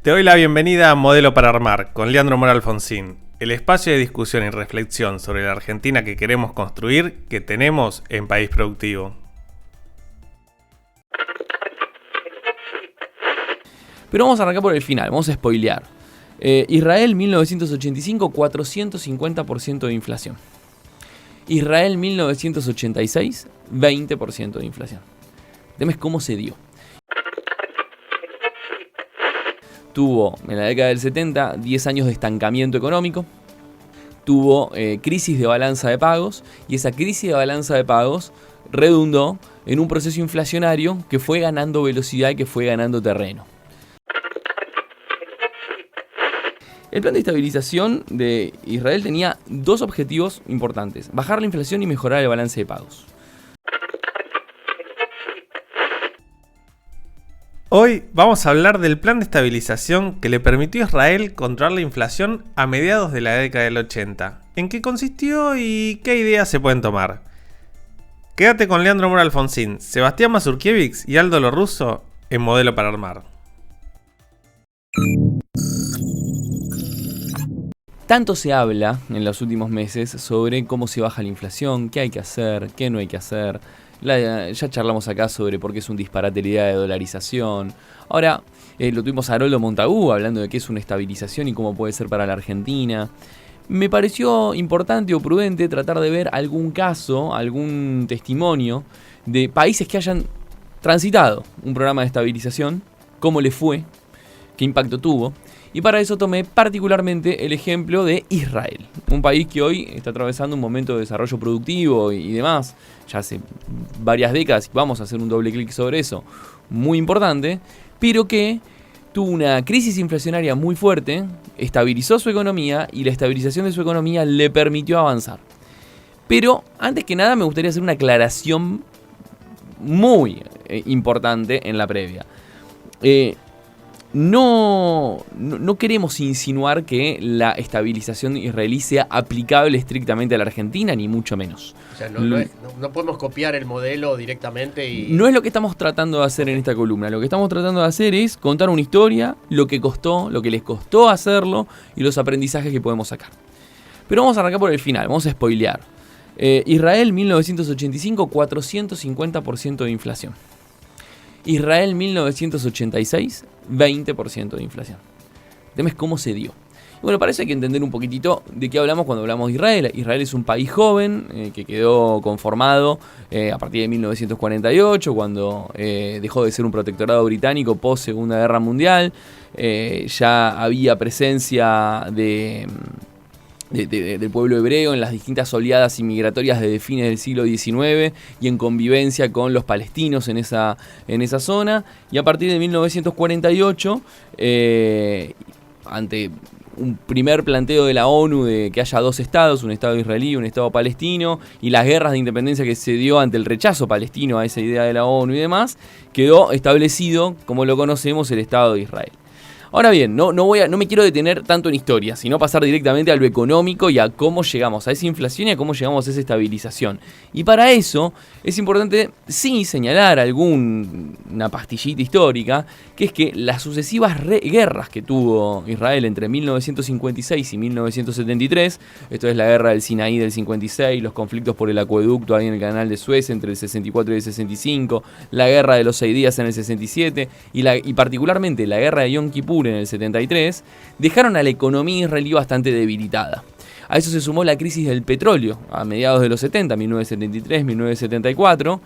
Te doy la bienvenida a Modelo para Armar con Leandro Mora Alfonsín, el espacio de discusión y reflexión sobre la Argentina que queremos construir, que tenemos en País Productivo. Pero vamos a arrancar por el final, vamos a spoilear. Israel 1985, 450% de inflación. Israel 1986, 20% de inflación. El tema es cómo se dio. Tuvo en la década del 70 10 años de estancamiento económico, tuvo crisis de balanza de pagos, y esa crisis de balanza de pagos redundó en un proceso inflacionario que fue ganando velocidad y que fue ganando terreno. El plan de estabilización de Israel tenía dos objetivos importantes: bajar la inflación y mejorar el balance de pagos. Hoy vamos a hablar del plan de estabilización que le permitió a Israel controlar la inflación a mediados de la década del 80. ¿En qué consistió y qué ideas se pueden tomar? Quédate con Leandro Mora Alfonsín, Sebastián Mazurkiewicz y Aldo Lorrusso en Modelo para Armar. Tanto se habla en los últimos meses sobre cómo se baja la inflación, qué hay que hacer, qué no hay que hacer. Ya charlamos acá sobre por qué es un disparate la idea de dolarización. Ahora lo tuvimos a Haroldo Montagu hablando de qué es una estabilización y cómo puede ser para la Argentina. Me pareció importante o prudente tratar de ver algún caso, algún testimonio de países que hayan transitado un programa de estabilización, cómo le fue, qué impacto tuvo. Y para eso tomé particularmente el ejemplo de Israel, un país que hoy está atravesando un momento de desarrollo productivo y demás, ya hace varias décadas, y vamos a hacer un doble clic sobre eso, muy importante, pero que tuvo una crisis inflacionaria muy fuerte, estabilizó su economía y la estabilización de su economía le permitió avanzar. Pero antes que nada me gustaría hacer una aclaración muy importante en la previa. No queremos insinuar que la estabilización israelí sea aplicable estrictamente a la Argentina, ni mucho menos. O sea, no podemos copiar el modelo directamente y... No es lo que estamos tratando de hacer en esta columna. Lo que estamos tratando de hacer es contar una historia, lo que les costó hacerlo y los aprendizajes que podemos sacar. Pero vamos a arrancar por el final, vamos a spoilear. Israel 1985, 450% de inflación. Israel 1986, 20% de inflación. El tema es cómo se dio. Bueno, para eso hay que entender un poquitito de qué hablamos cuando hablamos de Israel. Israel es un país joven que quedó conformado a partir de 1948, cuando dejó de ser un protectorado británico post Segunda Guerra Mundial. Ya había presencia del pueblo hebreo en las distintas oleadas inmigratorias desde fines del siglo XIX y en convivencia con los palestinos en esa zona. Y a partir de 1948, ante un primer planteo de la ONU de que haya dos estados, un estado israelí y un estado palestino, y las guerras de independencia que se dio ante el rechazo palestino a esa idea de la ONU y demás, quedó establecido, como lo conocemos, el Estado de Israel. Ahora bien, no me quiero detener tanto en historia, sino pasar directamente a lo económico y a cómo llegamos a esa inflación y a cómo llegamos a esa estabilización. Y para eso es importante sí señalar una pastillita histórica, que es que las sucesivas guerras que tuvo Israel entre 1956 y 1973, esto es la guerra del Sinaí del 56, los conflictos por el acueducto ahí en el canal de Suez entre el 64 y el 65, la guerra de los 6 días en el 67 y particularmente la guerra de Yom Kippur en el 73, dejaron a la economía israelí bastante debilitada. A eso se sumó la crisis del petróleo a mediados de los 70, 1973, 1974,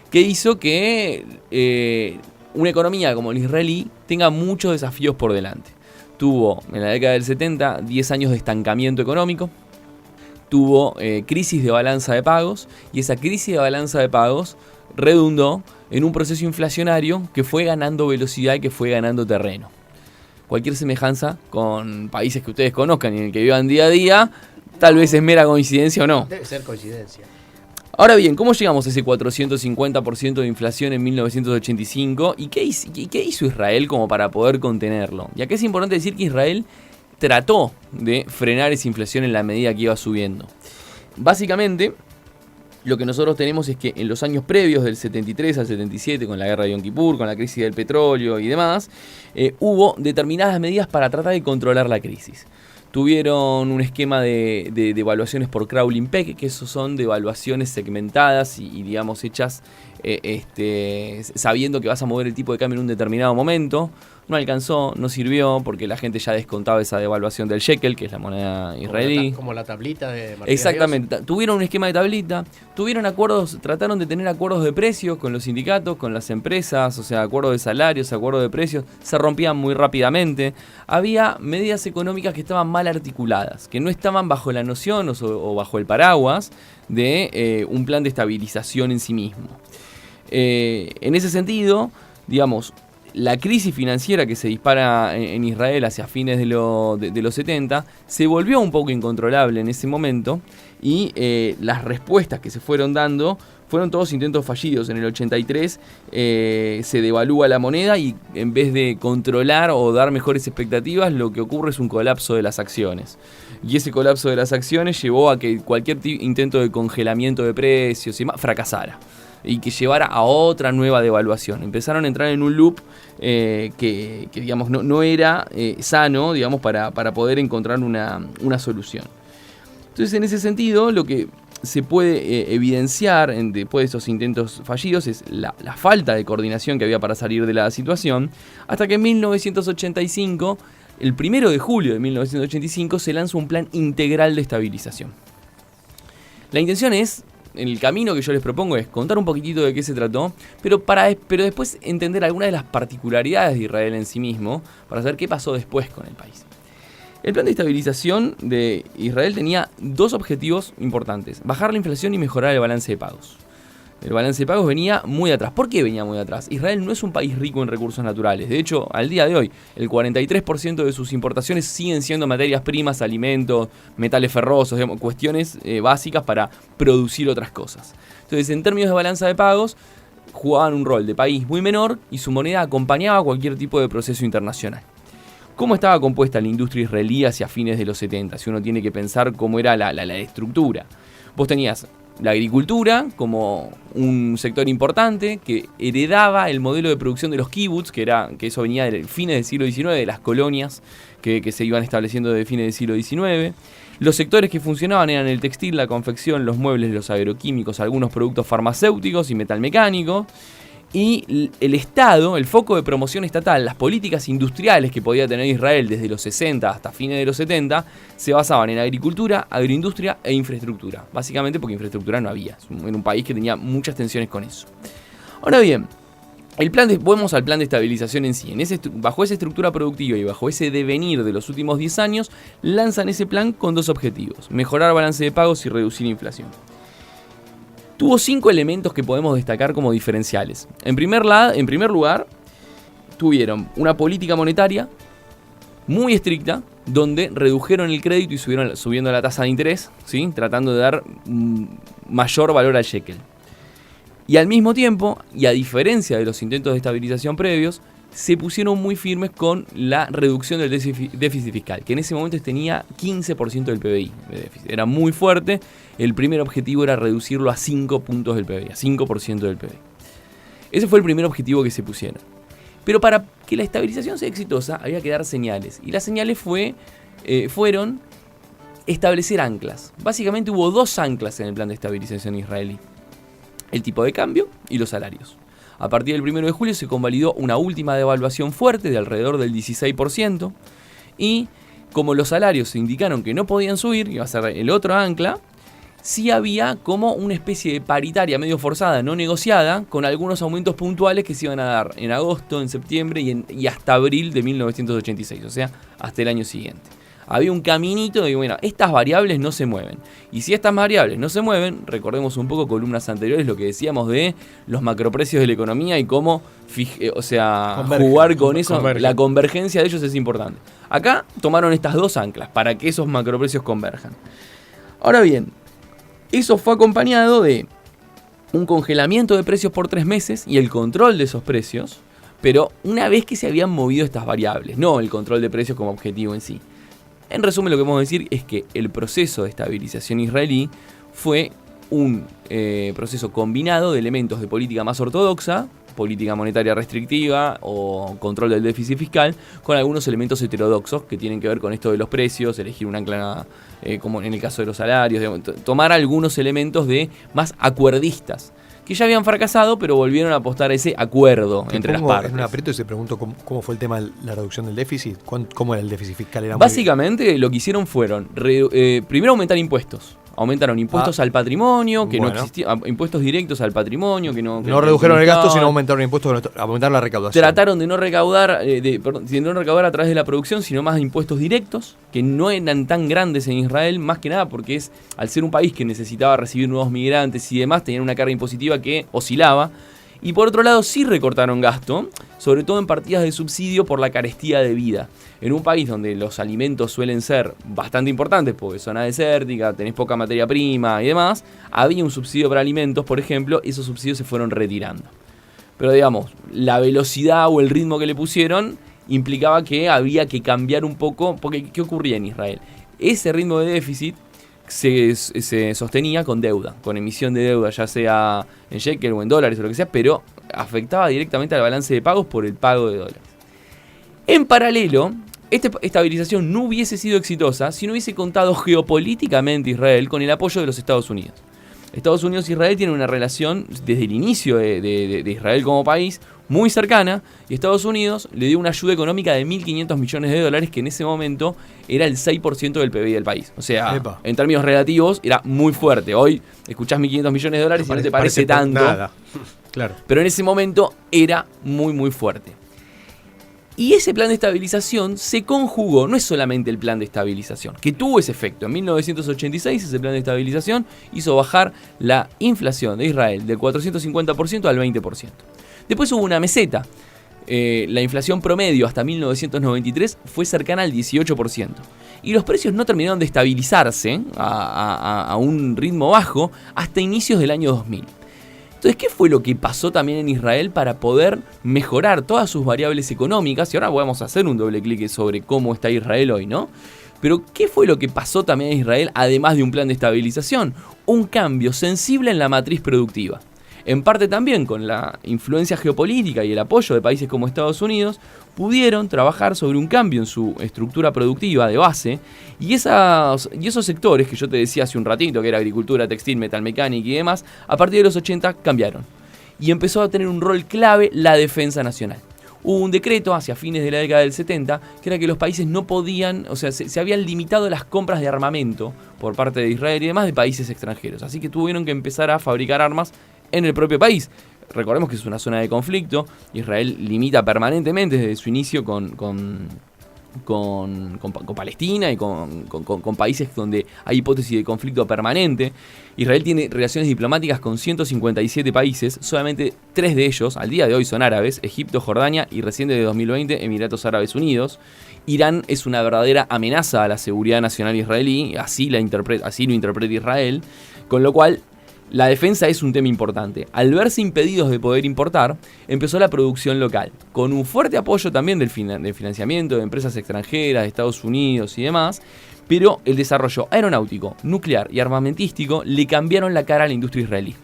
que hizo que una economía como el israelí tenga muchos desafíos por delante. Tuvo en la década del 70 10 años de estancamiento económico, tuvo crisis de balanza de pagos, y esa crisis de balanza de pagos redundó en un proceso inflacionario que fue ganando velocidad y que fue ganando terreno. Cualquier semejanza con países que ustedes conozcan y en el que vivan día a día, tal vez es mera coincidencia o no. Debe ser coincidencia. Ahora bien, ¿cómo llegamos a ese 450% de inflación en 1985? ¿Y qué hizo Israel como para poder contenerlo? Y acá es importante decir que Israel trató de frenar esa inflación en la medida que iba subiendo. Básicamente, lo que nosotros tenemos es que en los años previos del 73 al 77, con la guerra de Yom Kippur, con la crisis del petróleo y demás, hubo determinadas medidas para tratar de controlar la crisis. Tuvieron un esquema de devaluaciones por crawling peg, que esos son devaluaciones segmentadas y digamos, hechas sabiendo que vas a mover el tipo de cambio en un determinado momento. No alcanzó, no sirvió, porque la gente ya descontaba esa devaluación del shekel, que es la moneda israelí. Como la tablita de Martín Exactamente. Tuvieron un esquema de tablita, tuvieron acuerdos, trataron de tener acuerdos de precios con los sindicatos, con las empresas, o sea, acuerdos de salarios, acuerdos de precios, se rompían muy rápidamente. Había medidas económicas que estaban mal articuladas, que no estaban bajo la noción o bajo el paraguas de un plan de estabilización en sí mismo. En ese sentido, digamos, la crisis financiera que se dispara en Israel hacia fines de los 70 se volvió un poco incontrolable en ese momento y las respuestas que se fueron dando fueron todos intentos fallidos. En el 83 se devalúa la moneda y en vez de controlar o dar mejores expectativas, lo que ocurre es un colapso de las acciones. Y ese colapso de las acciones llevó a que cualquier intento de congelamiento de precios y más fracasara, y que llevara a otra nueva devaluación. Empezaron a entrar en un loop que digamos, no era sano, digamos, para poder encontrar una solución. Entonces, en ese sentido, lo que se puede evidenciar después de estos intentos fallidos es la falta de coordinación que había para salir de la situación, hasta que en 1985, el 1 de julio de 1985, se lanza un plan integral de estabilización. La intención es, el camino que yo les propongo es contar un poquitito de qué se trató, pero después entender algunas de las particularidades de Israel en sí mismo, para saber qué pasó después con el país. El plan de estabilización de Israel tenía dos objetivos importantes: bajar la inflación y mejorar el balance de pagos. El balance de pagos venía muy atrás. ¿Por qué venía muy atrás? Israel no es un país rico en recursos naturales. De hecho, al día de hoy, el 43% de sus importaciones siguen siendo materias primas, alimentos, metales ferrosos, digamos, cuestiones básicas para producir otras cosas. Entonces, en términos de balanza de pagos, jugaban un rol de país muy menor y su moneda acompañaba cualquier tipo de proceso internacional. ¿Cómo estaba compuesta la industria israelí hacia fines de los 70? Si uno tiene que pensar cómo era la estructura. Vos tenías la agricultura como un sector importante que heredaba el modelo de producción de los kibbutz, que eso venía de fines del siglo XIX, de las colonias que se iban estableciendo desde fines del siglo XIX. Los sectores que funcionaban eran el textil, la confección, los muebles, los agroquímicos, algunos productos farmacéuticos y metalmecánicos. Y el Estado, el foco de promoción estatal, las políticas industriales que podía tener Israel desde los 60 hasta fines de los 70, se basaban en agricultura, agroindustria e infraestructura. Básicamente porque infraestructura no había. Era un país que tenía muchas tensiones con eso. Ahora bien, volvemos al plan de estabilización en sí. Bajo esa estructura productiva y bajo ese devenir de los últimos 10 años, lanzan ese plan con dos objetivos: mejorar balance de pagos y reducir inflación. Tuvo 5 elementos que podemos destacar como diferenciales. En primer lugar, tuvieron una política monetaria muy estricta, donde redujeron el crédito y subiendo la tasa de interés, ¿sí? Tratando de dar mayor valor al shekel. Y al mismo tiempo, y a diferencia de los intentos de estabilización previos, se pusieron muy firmes con la reducción del déficit fiscal, que en ese momento tenía 15% del PBI. Era muy fuerte. El primer objetivo era reducirlo a 5 puntos del PBI, a 5% del PBI. Ese fue el primer objetivo que se pusieron. Pero para que la estabilización sea exitosa, había que dar señales. Y las señales fueron establecer anclas. Básicamente hubo 2 anclas en el plan de estabilización israelí: el tipo de cambio y los salarios. A partir del 1 de julio se convalidó una última devaluación fuerte de alrededor del 16%, y como los salarios se indicaron que no podían subir, iba a ser el otro ancla, sí había como una especie de paritaria medio forzada, no negociada, con algunos aumentos puntuales que se iban a dar en agosto, en septiembre y hasta abril de 1986, o sea, hasta el año siguiente. Había un caminito de, bueno, estas variables no se mueven. Y si estas variables no se mueven, recordemos un poco columnas anteriores lo que decíamos de los macroprecios de la economía y cómo jugar con eso. Convergen. La convergencia de ellos es importante. Acá tomaron estas 2 anclas para que esos macroprecios converjan. Ahora bien, eso fue acompañado de un congelamiento de precios por 3 meses y el control de esos precios, pero una vez que se habían movido estas variables, no el control de precios como objetivo en sí. En resumen, lo que podemos decir es que el proceso de estabilización israelí fue un proceso combinado de elementos de política más ortodoxa, política monetaria restrictiva o control del déficit fiscal, con algunos elementos heterodoxos que tienen que ver con esto de los precios, elegir un ancla, como en el caso de los salarios, digamos, tomar algunos elementos de más acuerdistas, que ya habían fracasado, pero volvieron a apostar a ese acuerdo entre las partes. En un aprieto y se preguntó cómo fue el tema de la reducción del déficit, cómo era el déficit fiscal. Básicamente lo que hicieron fueron primero aumentar impuestos. Aumentaron impuestos al patrimonio, que no existían, impuestos directos al patrimonio, que no redujeron el gasto, sino aumentaron impuestos, aumentaron la recaudación. Trataron de no recaudar, de no recaudar a través de la producción, sino más de impuestos directos, que no eran tan grandes en Israel, más que nada porque al ser un país que necesitaba recibir nuevos migrantes y demás, tenían una carga impositiva que oscilaba. Y por otro lado sí recortaron gasto, sobre todo en partidas de subsidio por la carestía de vida. En un país donde los alimentos suelen ser bastante importantes, porque es zona desértica, tenés poca materia prima y demás, había un subsidio para alimentos, por ejemplo, esos subsidios se fueron retirando. Pero digamos, la velocidad o el ritmo que le pusieron implicaba que había que cambiar un poco, porque ¿qué ocurría en Israel? Ese ritmo de déficit se sostenía con deuda, con emisión de deuda, ya sea en shekel o en dólares o lo que sea, pero afectaba directamente al balance de pagos por el pago de dólares. En paralelo, esta estabilización no hubiese sido exitosa si no hubiese contado geopolíticamente Israel con el apoyo de los Estados Unidos. Estados Unidos e Israel tienen una relación desde el inicio de Israel como país muy cercana, y Estados Unidos le dio una ayuda económica de $1.500 millones, que en ese momento era el 6% del PBI del país. O sea, en términos relativos era muy fuerte. Hoy escuchás $1.500 millones y no te parece tanto. Nada. Claro. Pero en ese momento era muy, muy fuerte. Y ese plan de estabilización se conjugó, no es solamente el plan de estabilización, que tuvo ese efecto. En 1986 ese plan de estabilización hizo bajar la inflación de Israel del 450% al 20%. Después hubo una meseta. La inflación promedio hasta 1993 fue cercana al 18%. Y los precios no terminaron de estabilizarse a un ritmo bajo hasta inicios del año 2000. Entonces, ¿qué fue lo que pasó también en Israel para poder mejorar todas sus variables económicas? Y ahora vamos a hacer un doble clic sobre cómo está Israel hoy, ¿no? Pero, ¿qué fue lo que pasó también en Israel, además de un plan de estabilización? Un cambio sensible en la matriz productiva. En parte también con la influencia geopolítica y el apoyo de países como Estados Unidos, pudieron trabajar sobre un cambio en su estructura productiva de base, y esos sectores que yo te decía hace un ratito, que era agricultura, textil, metalmecánica y demás, a partir de los 80 cambiaron. Y empezó a tener un rol clave la defensa nacional. Hubo un decreto hacia fines de la década del 70 que era que los países no podían, o sea, se habían limitado las compras de armamento por parte de Israel y demás de países extranjeros. Así que tuvieron que empezar a fabricar armas en el propio país. Recordemos que es una zona de conflicto. Israel limita permanentemente desde su inicio con Palestina y con países donde hay hipótesis de conflicto permanente. Israel tiene relaciones diplomáticas con 157 países, solamente 3 de ellos al día de hoy son árabes: Egipto, Jordania y recién desde 2020 Emiratos Árabes Unidos. Irán es una verdadera amenaza a la seguridad nacional israelí, así lo interpreta Israel, con lo cual la defensa es un tema importante. Al verse impedidos de poder importar, empezó la producción local, con un fuerte apoyo también del financiamiento de empresas extranjeras, de Estados Unidos y demás, pero el desarrollo aeronáutico, nuclear y armamentístico le cambiaron la cara a la industria israelí.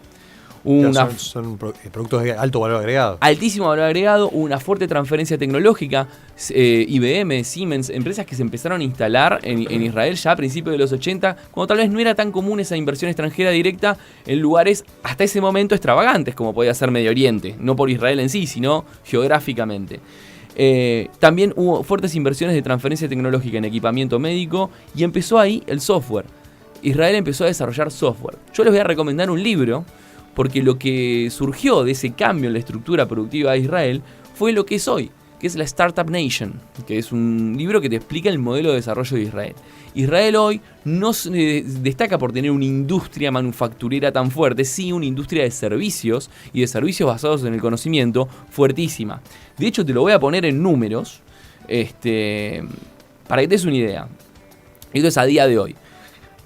Son productos de alto valor agregado. Altísimo valor agregado, una fuerte transferencia tecnológica. IBM, Siemens, empresas que se empezaron a instalar en Israel ya a principios de los 80, cuando tal vez no era tan común esa inversión extranjera directa en lugares hasta ese momento extravagantes, como podía ser Medio Oriente, no por Israel en sí, sino geográficamente. También hubo fuertes inversiones de transferencia tecnológica en equipamiento médico, y empezó ahí el software. Israel empezó a desarrollar software. Yo les voy a recomendar un libro, porque lo que surgió de ese cambio en la estructura productiva de Israel fue lo que es hoy, que es la Startup Nation, que es un libro que te explica el modelo de desarrollo de Israel. Israel hoy no se destaca por tener una industria manufacturera tan fuerte, sí una industria de servicios y de servicios basados en el conocimiento fuertísima. De hecho, te lo voy a poner en números, para que te des una idea. Esto es a día de hoy.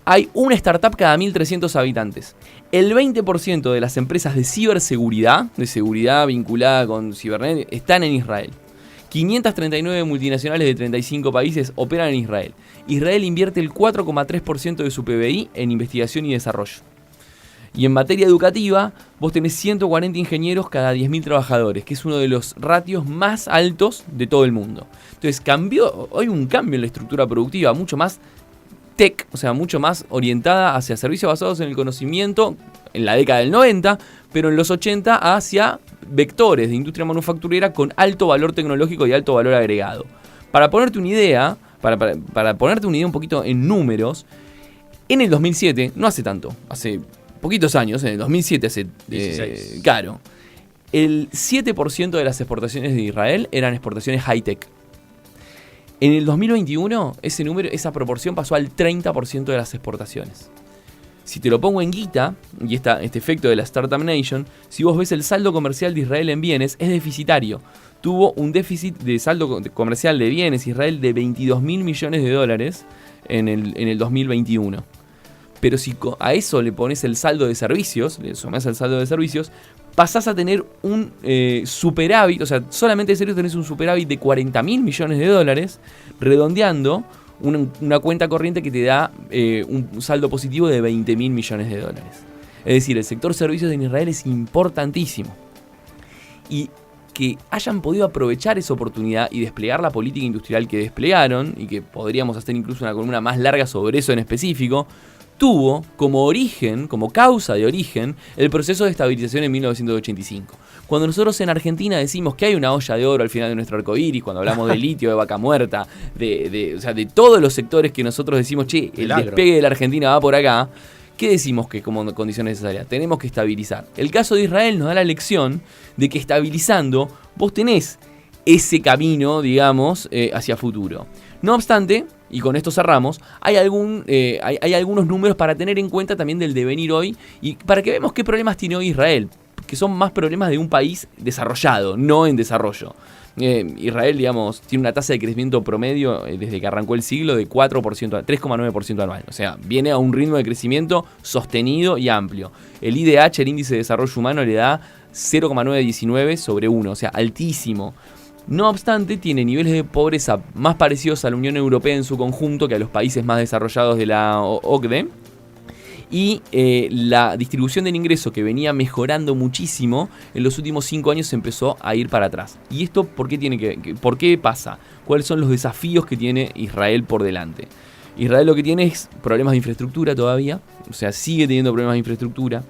Hay una startup cada 1.300 habitantes. El 20% de las empresas de ciberseguridad, de seguridad vinculada con cibernet, están en Israel. 539 multinacionales de 35 países operan en Israel. Israel invierte el 4,3% de su PBI en investigación y desarrollo. Y en materia educativa, vos tenés 140 ingenieros cada 10.000 trabajadores, que es uno de los ratios más altos de todo el mundo. Entonces hay un cambio en la estructura productiva, mucho más tech, o sea, mucho más orientada hacia servicios basados en el conocimiento en la década del 90, pero en los 80 hacia vectores de industria manufacturera con alto valor tecnológico y alto valor agregado. Para ponerte una idea, para ponerte una idea un poquito en números, en el 2007, no hace tanto, hace poquitos años, en el 2007, hace 16. Claro, el 7% de las exportaciones de Israel eran exportaciones high-tech. En el 2021, esa proporción pasó al 30% de las exportaciones. Si te lo pongo en guita, y este efecto de la Startup Nation, si vos ves el saldo comercial de Israel en bienes, es deficitario. Tuvo un déficit de saldo comercial de bienes Israel de 22.000 millones de dólares en el 2021. Pero si a eso le pones el saldo de servicios, le sumás el saldo de servicios, pasás a tener un superávit, o sea, solamente de servicios tenés un superávit de 40.000 millones de dólares, redondeando una cuenta corriente que te da un saldo positivo de 20.000 millones de dólares. Es decir, el sector servicios en Israel es importantísimo. Y que hayan podido aprovechar esa oportunidad y desplegar la política industrial que desplegaron, y que podríamos hacer incluso una columna más larga sobre eso en específico, tuvo como origen, como causa de origen, el proceso de estabilización en 1985. Cuando nosotros en Argentina decimos que hay una olla de oro al final de nuestro arcoíris, cuando hablamos de litio, de vaca muerta, o sea, de todos los sectores que nosotros decimos, che, el despegue de la Argentina va por acá, ¿qué decimos que como condición necesaria? Tenemos que estabilizar. El caso de Israel nos da la lección de que estabilizando vos tenés ese camino, digamos, hacia futuro. No obstante, y con esto cerramos, hay algunos números para tener en cuenta también del devenir hoy y para que veamos qué problemas tiene hoy Israel, que son más problemas de un país desarrollado, no en desarrollo. Israel, digamos, tiene una tasa de crecimiento promedio desde que arrancó el siglo de 4% a 3,9% anual. O sea, viene a un ritmo de crecimiento sostenido y amplio. El IDH, el Índice de Desarrollo Humano, le da 0,919 sobre 1, o sea, altísimo. No obstante, tiene niveles de pobreza más parecidos a la Unión Europea en su conjunto que a los países más desarrollados de la OCDE. Y la distribución del ingreso, que venía mejorando muchísimo, en los últimos 5 años se empezó a ir para atrás. ¿Y esto por qué pasa? ¿Cuáles son los desafíos que tiene Israel por delante? Israel lo que tiene es problemas de infraestructura todavía, o sea, sigue teniendo problemas de infraestructura.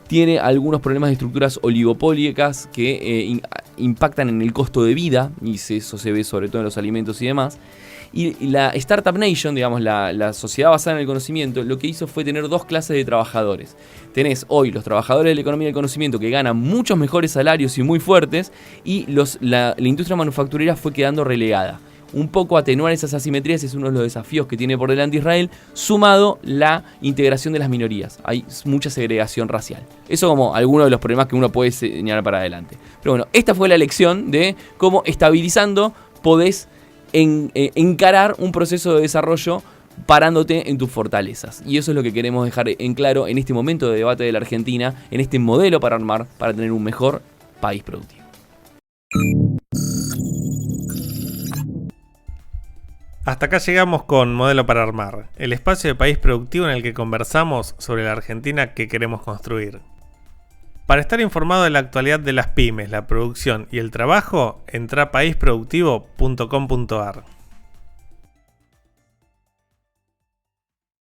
Tiene algunos problemas de estructuras oligopólicas que impactan en el costo de vida, y eso se ve sobre todo en los alimentos y demás. Y la Startup Nation, digamos, la sociedad basada en el conocimiento, lo que hizo fue tener dos clases de trabajadores. Tenés hoy los trabajadores de la economía del conocimiento que ganan muchos mejores salarios y muy fuertes, y la industria manufacturera fue quedando relegada. Un poco atenuar esas asimetrías es uno de los desafíos que tiene por delante Israel, sumado la integración de las minorías. Hay mucha segregación racial. Eso como algunos de los problemas que uno puede señalar para adelante. Pero bueno, esta fue la lección de cómo estabilizando podés encarar un proceso de desarrollo parándote en tus fortalezas. Y eso es lo que queremos dejar en claro en este momento de debate de la Argentina, en este modelo para armar, para tener un mejor país productivo. Hasta acá llegamos con Modelo para Armar, el espacio de país productivo en el que conversamos sobre la Argentina que queremos construir. Para estar informado de la actualidad de las pymes, la producción y el trabajo, entra a paisproductivo.com.ar.